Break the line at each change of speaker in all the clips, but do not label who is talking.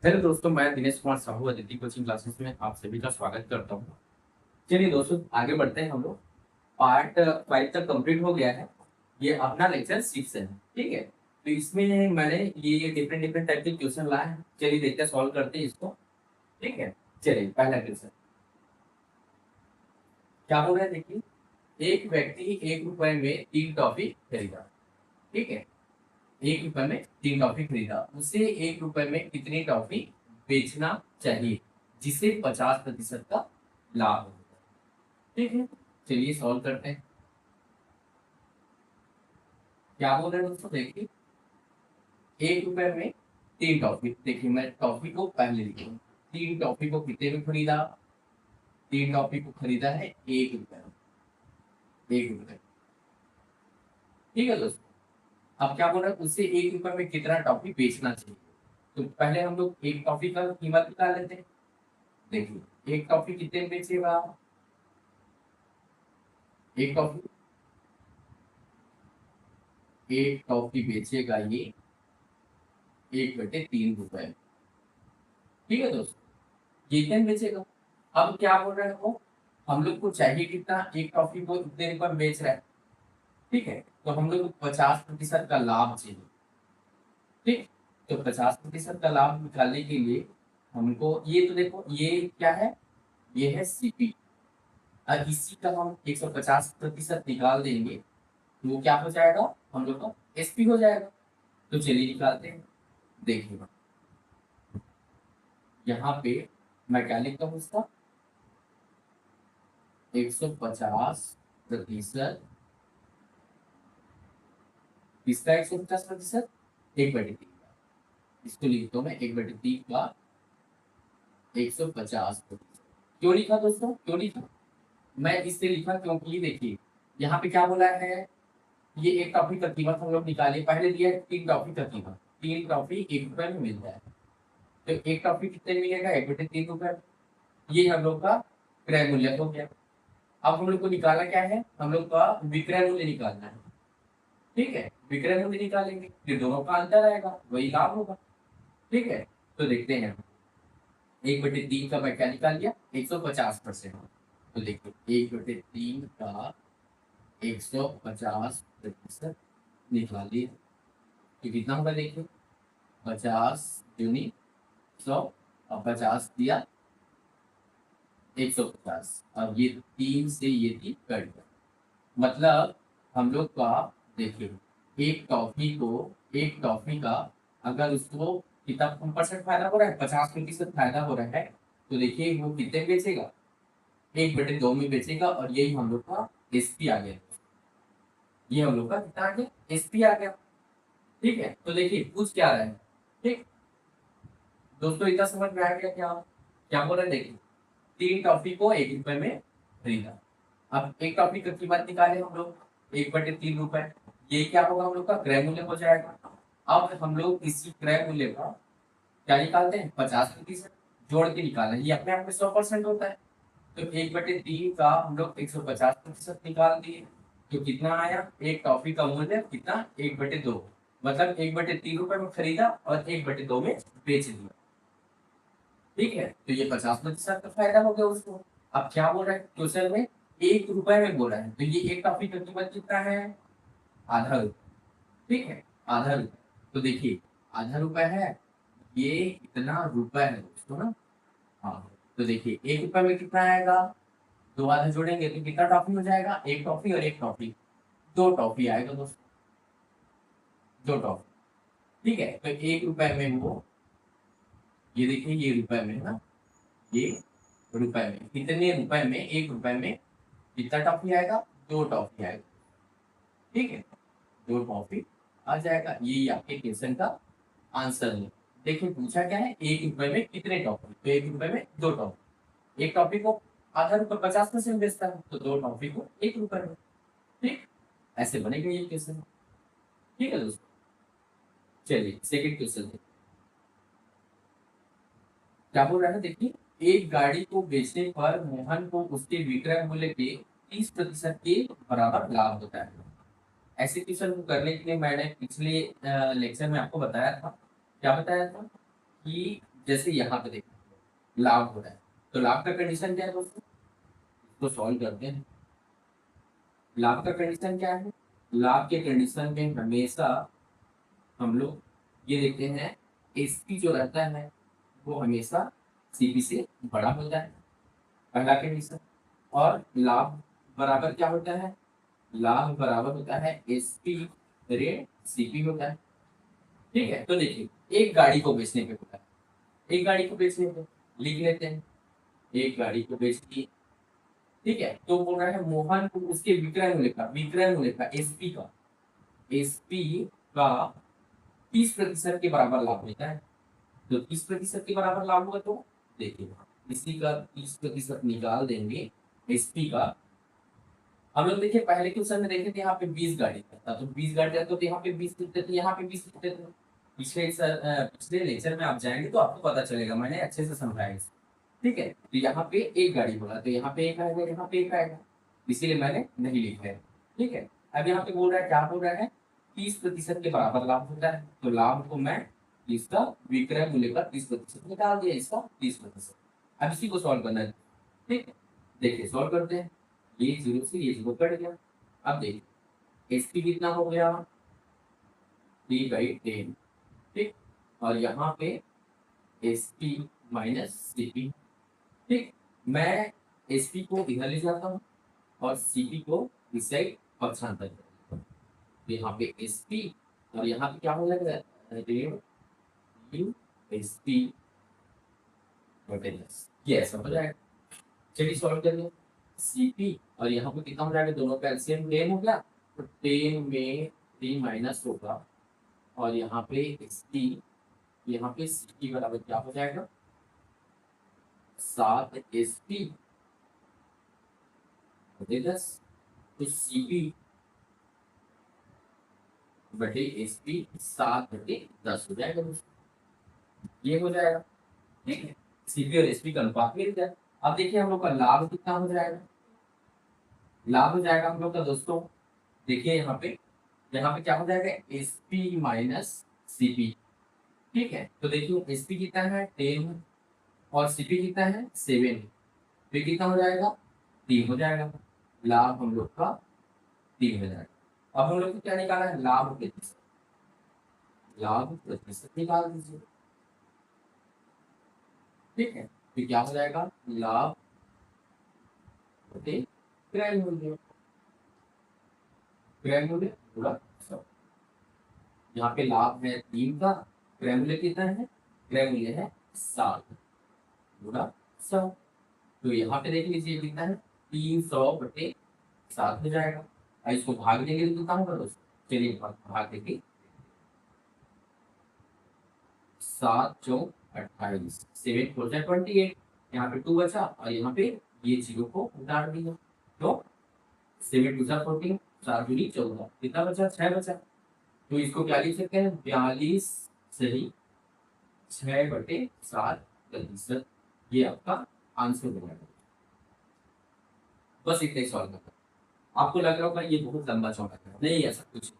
Hello दोस्तों, मैं Dinesh Kumar Sahu Aditi coaching classes में आप सभी का स्वागत करता हूँ। चलिए दोस्तों, आगे बढ़ते हैं। हम लोग पार्ट 5 तक कंप्लीट हो गया है। ये अपना लेक्चर 6 है, ठीक है। तो इसमें मैंने ये डिफरेंट डिफरेंट टाइप के क्वेश्चन लाए हैं। चलिए देखते हैं, सॉल्व करते हैं इसको, ठीक है। चलिए पहला क्वेश्चन क्या बोल रहा है, देखिए। एक व्यक्ति 1 रुपए में 3 टॉफी खरीदा, ठीक है। 1 रुपए में 3 टॉफी खरीदा, उसे 1 रुपए में कितनी टॉफी बेचना चाहिए जिसे 50% का लाभ हो, ठीक है। चलिए सॉल्व करते हैं। क्या बोल रहे हैं दोस्तों, देखिए। 1 रुपए में 3 टॉफी, देखिए मैं टॉफी को पहले लिखूँ। 3 टॉफी को कितने में खरीदा? 3 टॉफी को खरीदा है 1 रुपए में, 1 रुपए, ठीक है दोस्तों। अब क्या बोल रहे हैं, उससे 1 रुपए में कितना टॉफी बेचना चाहिए। तो पहले हम लोग एक टॉफी का कीमत निकाल लेते हैं। देखिए एक टॉफी कितने में बेचेगा? एक टॉफी एक टॉफी बेचेगा ये 1/3 रुपए में, ठीक है दोस्तों। ये कितने में बेचेगा? अब क्या बोल रहे हो, हम लोग को चाहिए कितना? एक टॉफी को इतने रुपए में बेच रहा है, ठीक है। तो हम लोग को 50% का लाभ चाहिए, ठीक। तो 50% का लाभ निकालने के लिए हमको ये, तो देखो ये क्या है, ये है सीपी। और इसी का हम 150% निकाल देंगे तो वो क्या हो जाएगा, हम लोग का एसपी हो जाएगा। तो चलिए निकालते हैं। देखिए यहाँ पे मैं क्या लिखता हूँ इसका, 150%। किसका 150%? 1/3 का। इसको लिखता हूँ मैं 1/3 का 150%। क्यों लिखा दोस्तों, क्यों लिखा? मैं इससे लिखा क्योंकि देखिए यहाँ पे क्या बोला है, ये एक टॉफी का कीमत हम लोग निकाले, पहले दिया है 3 टॉफी का कीमत। 3 टॉफी 1 रुपए में मिलता है, तो एक टॉफी कितने में मिलेगा? 1/3 रुपए। ये हम लोग का क्रय मूल्य हो गया। अब हम लोग को निकालना क्या है, हम लोग का विक्रय मूल्य निकालना है, ठीक है। विक्रय मूल्य निकालेंगे, फिर दोनों का अंतर आएगा, वही लाभ होगा, ठीक है। तो देखते हैं, 1/3 का मैं क्या निकाल लिया, 150%। तो देखिए 1/3 का 150% निकाल लिया, तो कितना होगा देखिए, 50 दूनी 100, और 50 दिया 150, अब ये 3 से ये 3 कट गया। मतलब हम लोग का, देखिए एक टॉफी का अगर उसको कितना परसेंट फायदा हो रहा है, 50% फायदा हो रहा है, तो देखिए वो कितने में बेचेगा, 1/2 में बेचेगा। और यही हम लोग का एसपी आ गया, ये हम लोग का कितना आ गया, एसपी आ गया, ठीक है। तो देखिए पूछ क्या रहा है, ठीक दोस्तों, इतना समझ में आ गया क्या? क्या बोल रहे हैं, देखिए 3 टॉफी को 1 रुपए में खरीदा। अब एक टॉफी की कीमत निकाले हम लोग, 1/3 रुपए। ये क्या होगा, हम लोग का क्रय मूल्य हो जाएगा। अब हम लोग इसी क्रय मूल्य का क्या निकालते हैं, 50% जोड़ के निकालना है। ये अपने आप में 100% होता है। तो 1/3 का हम लोग 150% निकाल दिए, तो कितना आया, एक टॉफी का मूल्य कितना, 1/2। मतलब 1/3 रुपए में खरीदा और 1/2 में बेच दिया, ठीक है। तो ये 50% का फायदा हो गया उसको। अब क्या बोल रहा है क्वेश्चन में, 1 रुपए में बोला है, तो ये एक टॉफी का कीमत कितना है, आधा रुपए, ठीक है। आधा रुपए, तो देखिए आधा रुपए है, ये इतना रुपए है दोस्तों ना। हाँ, तो देखिए 1 रुपए में कितना आएगा, दो आधा जोड़ेंगे तो कितना टॉफी हो जाएगा, एक टॉफी और एक टॉफी, 2 टॉफी आएगा दोस्तों, 2 टॉफी, ठीक है। तो 1 रुपए में वो, ये देखिए ये रुपए में ना, ये रुपए में, कितने रुपए में, 1 रुपए में कितना टॉफी आएगा, 2 टॉफी आएगा, ठीक है। 2 टॉफी आ जाएगा, यही आपके क्वेश्चन का आंसर है। देखिए पूछा क्या है, 1 रुपए में कितने टॉफी, तो 1 रुपए में 2 टॉफी। एक टॉफी को आधा रुपए 50% बेचता है, तो 2 टॉफी को 1 रुपए में, ठीक। ऐसे बनेगा ये क्वेश्चन, ठीक है दोस्तों। चलिए सेकंड क्वेश्चन, क्या बोल रहा है, देखिए। एक गाड़ी को बेचने पर मोहन को उसके विक्रय मूल्य के 30% के बराबर लाभ होता है। ऐसे क्वेश्चन को करने के लिए मैंने पिछले लेक्चर में आपको बताया था, क्या बताया था कि जैसे यहाँ पे देखो लाभ हो रहा है, तो लाभ का कंडीशन क्या है दोस्तों, इसको सॉल्व करते हैं। लाभ का कंडीशन क्या है, लाभ के कंडीशन में हमेशा हम लोग ये देखते हैं एसपी जो रहता है वो हमेशा सीपी से बड़ा होता है, पहला कंडीशन। और लाभ बराबर क्या होता है, लाभ बराबर होता है एसपी रेट सीपी होता है। ठीक है, तो देखिए एक गाड़ी को बेचने पे होता है, एक गाड़ी को बेचने पे लिख लेते हैं, एक गाड़ी को बेचनी। ठीक है, तो बोल रहा है मोहन को उसके विक्रय मूल्य का एसपी का 30% के बराबर लाभ मिलता है। तो 30% के बराबर लाभ होगा तो देखिए इसी का 30% निकाल देंगे एसपी का। हम लोग देखिए पहले क्वेश्चन में देखे थे यहाँ पे 20 गाड़ी था, तो 20 गाड़ी था तो यहाँ पे 20 लिखते थे, यहाँ पे 20 लिखते थे। पिछले लेक्चर में आप जाएंगे तो आपको पता चलेगा, मैंने अच्छे से समझाया इसको। ठीक है, तो यहाँ पे एक गाड़ी बोला तो यहाँ पे एक आएगा, यहाँ पे एक आएगा, इसीलिए मैंने नहीं लिखा है। ठीक है, अब यहाँ पे बोल रहा है क्या बोल रहा है, 30% के बराबर लाभ होता है, तो लाभ को मैं इसका विक्रय मूल्य का 30% निकाल दिया, इसका 30%। अब इसी को सॉल्व करना है। ठीक है, देखिए सॉल्व करते हैं, ये 0 से ये 0 कट गया। अब देखिए एसपी कितना हो गया 3/10। ठीक, और यहाँ पे एसपी माइनस सीपी। ठीक, मैं एसपी को इधर ले जाता हूँ और सीपी को इस साइड पक्षांतर करता हूँ, तो यहाँ पे एसपी और यहाँ पे क्या हो जाएगा एसपी बटे 10, ये ऐसा हो जाएगा। चलिए सॉल्व करिए, सीपी और यहाँ पे कितना हो जाएगा, दोनों का एलसीएम 10 हो गया, तो 10 में 3 माइनस होगा, और यहाँ पे एसपी, यहाँ पे सीपी बराबर क्या हो जाएगा 7 एसपी बटे 10, तो सीपी बटे एसपी 7/10 हो जाएगा दोस्तों, ये हो जाएगा। ठीक है, सीपी और एसपी का अनुपात मिल गया। अब देखिए हम लोग का लाभ कितना हो जाएगा, लाभ हो जाएगा हम लोग का दोस्तों, देखिए यहाँ पे क्या हो जाएगा एसपी माइनस सीपी। ठीक है, तो देखिए एसपी कितना है 10 और सीपी कितना है 7, तो कितना हो जाएगा 3 हो जाएगा, लाभ हम लोग का 3 हो जाएगा। अब हम लोग को क्या निकाला है, लाभ प्रतिशत, लाभ प्रतिशत निकाल दीजिए। ठीक है, तो क्या हो जाएगा लाभ बटे क्रय मूल्य, क्रय मूल्य पूरा 100। यहाँ पे लाभ है 3 का, क्रय मूल्य कितना है, क्रय मूल्य है 7 पूरा 100। तो यहाँ पे देख लीजिए कितना है 300/7 हो जाएगा, और इसको भाग देंगे तो कितना होगा दोस्तों, चलिए भाग देंगे, 7 चौक 28, 7 4 28, यहाँ पे 2 बचा और यहाँ पे ये 0 को उतार दिया, तो 7 2 14, 4 दूनी 14, कितना बचा 6 बचा, तो इसको क्या लिख सकते हैं 42 सही 6/7 ये आपका आंसर हो जाएगा। बस इतना ही सॉल्व करना। आपको लग रहा होगा ये बहुत लंबा चौड़ा है, नहीं ऐसा कुछ।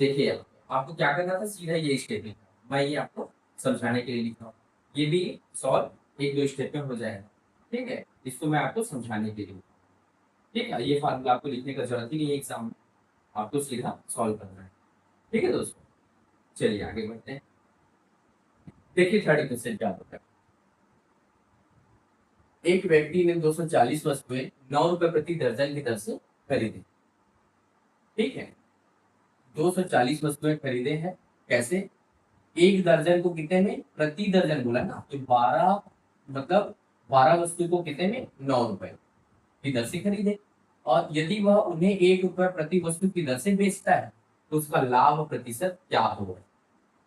देखिए आपको क्या करना था, सीधा ये स्टेप लिखना, मैं ये आपको समझाने के लिए लिखा हूँ, ये भी सॉल्व 1-2 स्टेप में हो जाएगा। ठीक है, इसको मैं आपको समझाने के लिए, ठीक है, ये फार्मूला आपको लिखने का जरूरत ही नहीं है एग्जाम में, आपको सीधा सॉल्व करना है। ठीक है दोस्तों, चलिए आगे बढ़ते हैं। देखिए 30 क्वेश्चन क्या होता है, एक व्यक्ति ने 240 वस्तुएं 9 रुपए प्रति दर्जन की दर से खरीदी। ठीक है, 240 वस्तुएं खरीदे हैं, कैसे, एक दर्जन को कितने में, प्रति दर्जन बोला ना, तो 12 मतलब 12 वस्तु को कितने में 9 रुपए की दर से खरीदे, और यदि वह उन्हें 1 रुपए प्रति वस्तु की दर से बेचता है तो उसका लाभ प्रतिशत क्या होगा।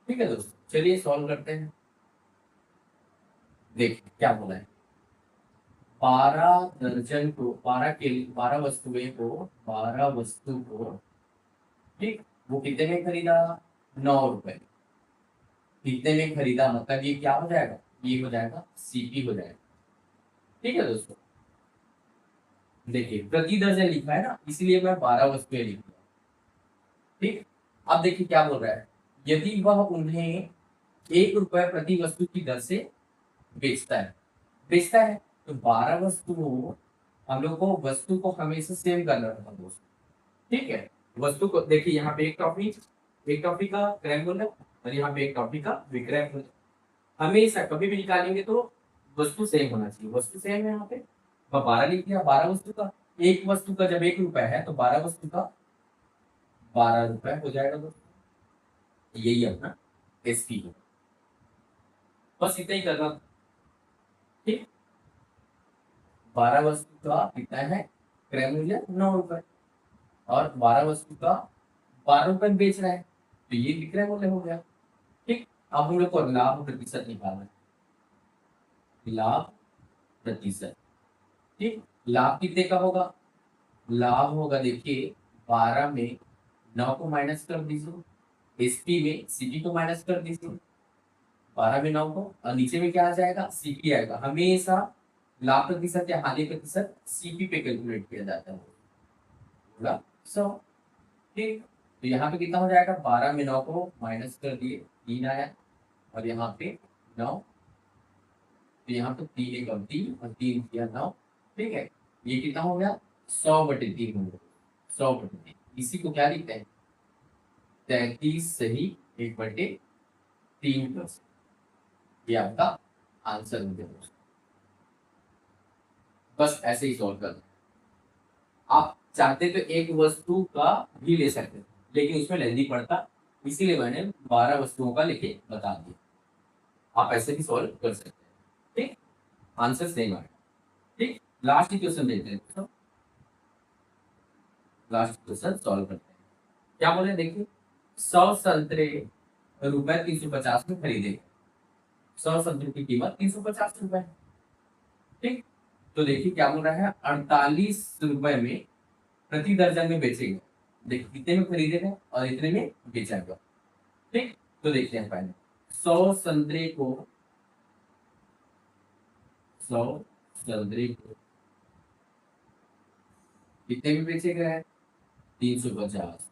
ठीक है दोस्तों, चलिए सॉल्व करते हैं। देखिए क्या बोला है, 12 दर्जन को 12 वस्तु को, ठीक, वो कितने में खरीदा 9 रुपए, कितने में खरीदा मतलब ये क्या हो जाएगा, ये हो जाएगा सीपी हो जाएगा। ठीक है दोस्तों, देखिए प्रति दर्जन लिखा है ना, इसलिए मैं 12 वस्तुएं लिख दिया। ठीक, अब देखिए क्या बोल रहा है, यदि वह उन्हें 1 रुपए प्रति वस्तु की दर से बेचता है। तो 12 वस्तुओं, हम लोग को वस्तु को हमेशा सेम करना था दोस्तों, ठीक है। वस्तु को देखिए, यहाँ पे एक टॉफी का क्रय मूल्य और यहाँ पे एक टॉफी का विक्रय मूल्य। हमेशा कभी भी निकालेंगे तो वस्तु सेम होना चाहिए, वस्तु सेम है। यहाँ पे 12 लिख दिया, 12 वस्तु का, एक वस्तु का जब 1 रुपए है तो 12 वस्तु का 12 रुपए हो जाएगा दोस्तों। यही अपना एसपी है, बस इतना ही करना, ठीक। 12 वस्तु का कितना है क्रय मूल्य 9 रुपए, और 12 वस्तु का 12 रुपए में बेच रहा है, तो ये विक्रय मूल्य हो गया, ठीक। अब हम लोग को लाभ प्रतिशत निकालना है, लाभ प्रतिशत, ठीक। लाभ कितने का होगा, लाभ होगा देखिए 12 में 9 को माइनस कर दीजिए, एसपी में सीपी को माइनस कर दीजिए, 12 में 9 को, और नीचे में क्या आ जाएगा सीपी आएगा। हमेशा लाभ प्रतिशत या हानि प्रतिशत सीपी पे कैलकुलेट किया जाता है, पूरा 100, ठीक। तो यहाँ पे कितना हो जाएगा, 12 में 9 को माइनस कर दिए 3 आया, और यहाँ पे 9, तो यहाँ पे 3 एकम 3 और 3 किया 9, ठीक है। ये कितना हो गया 100/3 हो गया, 100/3। इसी को क्या लिखते हैं 33 सही 1/3%, ये आपका आंसर हो गया। बस ऐसे ही सॉल्व करना। आप चाहते तो एक वस्तु का भी ले सकते थे, लेकिन उसमें लेंदी पड़ता, इसीलिए मैंने 12 वस्तुओं का लेके बता दिया। आप ऐसे भी सॉल्व कर सकते हैं, ठीक। आंसर सेम आएगा, ठीक। लास्ट क्वेश्चन देखते हैं, तो लास्ट क्वेश्चन सॉल्व करते हैं। क्या बोले देखिए, 100 संतरे रुपए 350 में खरीदे, 100 संतरे की कीमत 350 रुपए, ठीक। तो देखिए क्या बोल रहा है, 48 रुपए में प्रति दर्जन में बेचेगा। देखिए कितने में खरीदे थे और इतने में बेचा गया, ठीक। तो देखते हैं पहले 100 संतरे को, 100 संतरे को कितने में बेचे गए हैं 350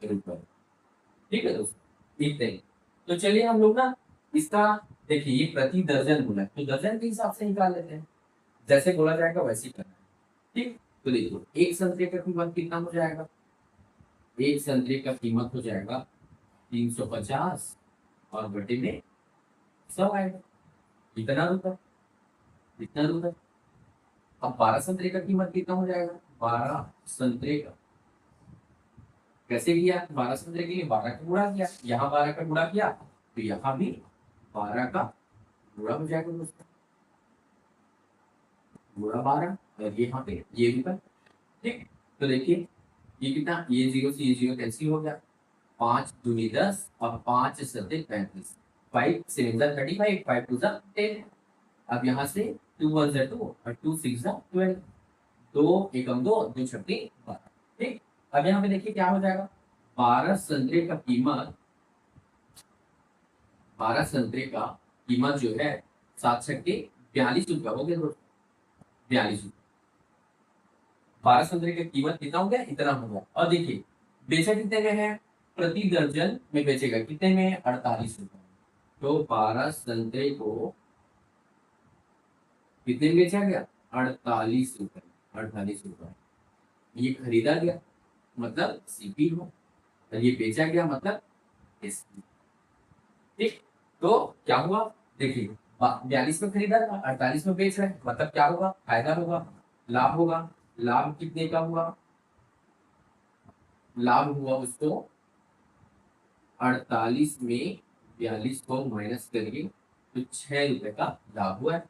रुपए, ठीक है दोस्तों, इतने। तो चलिए हम लोग ना इसका, देखिए ये प्रति दर्जन बोला है, तो दर्जन के हिसाब से निकाल लेते हैं, जैसे बोला जाएगा वैसे ही करना है, ठीक। तो देखो एक संतरे का कीमत कितना हो जाएगा, एक संतरे का कीमत हो जाएगा 350 और बटे में 100 आएगा, इतना रुपए, इतना रुपए। अब 12 संतरे का कीमत कितना हो जाएगा, 12 संतरे का कैसे किया, 12 संतरे के लिए 12 का गुणा किया, यहाँ 12 का गुणा किया, तो यहाँ भी 12 का गुणा हो जाएगा दोस्तों, गुणा 12, और यहाँ पे ये रुपए, ठीक। तो देखिए ये कितना, ये 0 से ये 0 कैंसिल हो गया, 5 दूनी 10 और 5 सत्ते 35, 5 7 35, 5 2 10। अब यहाँ से 2 1 2 और 2 6 12, 2 एकम 2 2 छक्के 12, ठीक। अब यहाँ पे देखिए क्या हो जाएगा, 12 संतरे का कीमत, 12 संतरे का कीमत जो है 7 छक्के 42 रुपया हो गया दोस्तों, 42 रुपये। 12 संतरे का कीमत कितना हो गया, इतना हो गया। और देखिए बेचा कितने में है, प्रति दर्जन में बेचेगा कितने में, 48 रुपये। तो 12 संतरे को कितने में बेचा गया, 48 रुपये, 48 रुपये। ये खरीदा गया मतलब सीपी हो, और ये बेचा गया मतलब एसपी, ठीक। तो क्या हुआ देखिए, 42 में खरीदा था, 48 में बेच रहे हैं, मतलब क्या होगा, फायदा होगा, लाभ होगा। लाभ कितने का हुआ, लाभ हुआ उसको 48 में 42 को माइनस करिए तो 6 रुपए का लाभ हुआ है।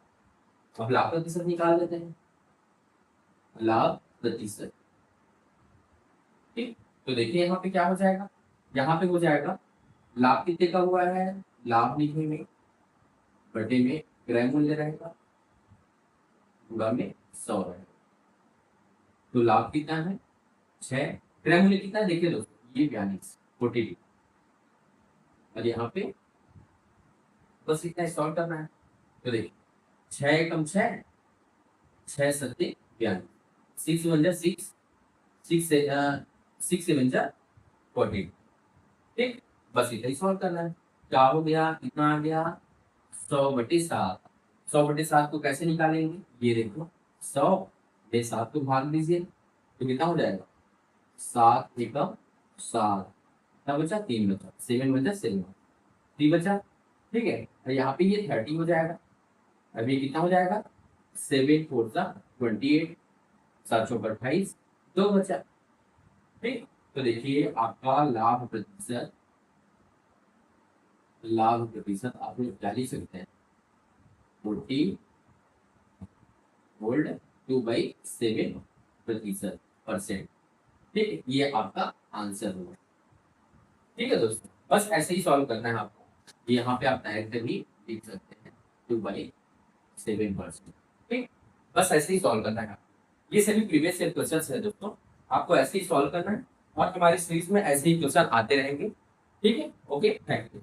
अब लाभ प्रतिशत निकाल लेते हैं, लाभ प्रतिशत, ठीक। तो देखिए यहाँ पे क्या हो जाएगा, यहाँ पे हो जाएगा लाभ कितने का हुआ है, लाभ लिखने में बटे में क्रय मूल्य रहेगा, गुणा में 100 रहेगा। तो लाभ कितना है 6, क्रय मूल्य कितना है देखिए दोस्तों, ये 42 40, और यहाँ पे बस इतना सॉल्व करना है। तो देखिए 6 एकम 6, 6 सत्ते 42, 6 1 6, 6 6 7 जा 14। ठीक, बस इतना ही सॉल्व करना है। क्या हो गया, कितना आ गया, 100/7। 100/7 को कैसे निकालेंगे, ये देखो 100/7 को भाग दीजिए तो कितना हो जाएगा, 7 एकम 7, कितना बचा, 3 बचा, 7 बचा 7, 3 बचा। ठीक है, और यहाँ पे ये 30 हो जाएगा। अब ये कितना हो जाएगा, 7 4 जा 28, 7 चौक 28, 2 बचा। ठीक, तो देखिए आपका लाभ प्रतिशत आप लोग क्या लिख सकते हैं, 40 वोल्ट 2/7%। ठीक है, ये आपका आंसर होगा। ठीक है दोस्तों, बस ऐसे ही सॉल्व करना है आपको। यहाँ पे आप डायरेक्ट भी लिख सकते हैं 2/7%। ठीक, बस ऐसे ही सॉल्व करना है। ये सभी प्रीवियस ईयर क्वेश्चन है दोस्तों, आपको ऐसे ही सॉल्व करना है और हमारी सीरीज में ऐसे ही क्वेश्चन आते रहेंगे। ठीक है, ओके, थैंक यू।